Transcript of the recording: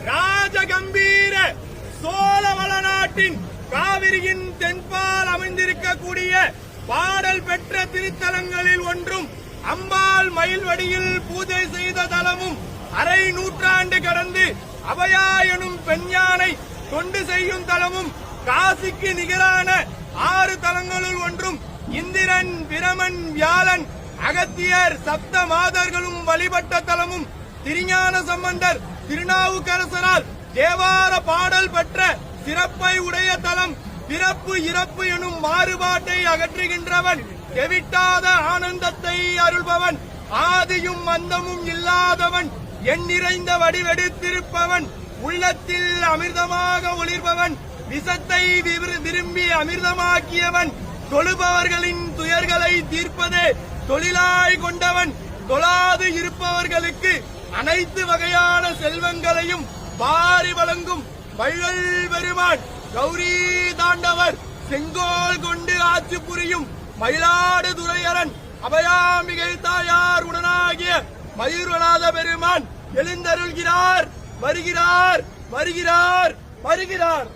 ராஜகம்பீர சோழ வளநாட்டின் காவிரியின் தென்பால் அமைந்திருக்கக்கூடிய பாடல் பெற்ற திருத்தலங்களில் ஒன்றும் அம்பாள் மயில்வடியில் பூஜை செய்த தலமும் அரை நூற்றாண்டு கடந்து அபயா எனும் பெண் யானை தொண்டு செய்யும் தலமும் காசிக்கு நிகரான 6 தலங்களுள் ஒன்றும் இந்திரன் பிரமன் வியாழன் அகத்தியர் சப்த மாதர்களும் வழிபட்ட தலமும் திருஞான சம்பந்தர் திருநாவுக்கரசரால் தேவார பாடல் பெற்ற சிறப்பை உடைய தலம். பிறப்பு இறப்பு எனும் மாறுபாட்டை அகற்றுகின்றவன், தெவிட்டாத ஆனந்தத்தை அருள்பவன், ஆதியும் அந்தமும் இல்லாதவன், எண் நிறைந்த வடிவெடுத்திருப்பவன், உள்ளத்தில் அமிர்தமாக ஒளிர்பவன், விஷத்தை விரும்பி அமிர்தமாக்கியவன், தொழுபவர்களின் துயர்களை தீர்ப்பதே தொழிலாய் கொண்டவன், தொழாது இருப்பவர்களுக்கு அனைத்து வகையான செல்வங்களையும் வாரி வழங்கும் வள்ளல் பெருமான். கௌரி தாண்டவர் செங்கோல் கொண்டு ஆட்சி புரியும் மயிலாடுதுறையரன் அபயாம்பிகை தாயார் உடனாகிய மயூரநாத பெருமான் எழுந்தருள்கிறார். வருகிறார் வருகிறார் வருகிறார்.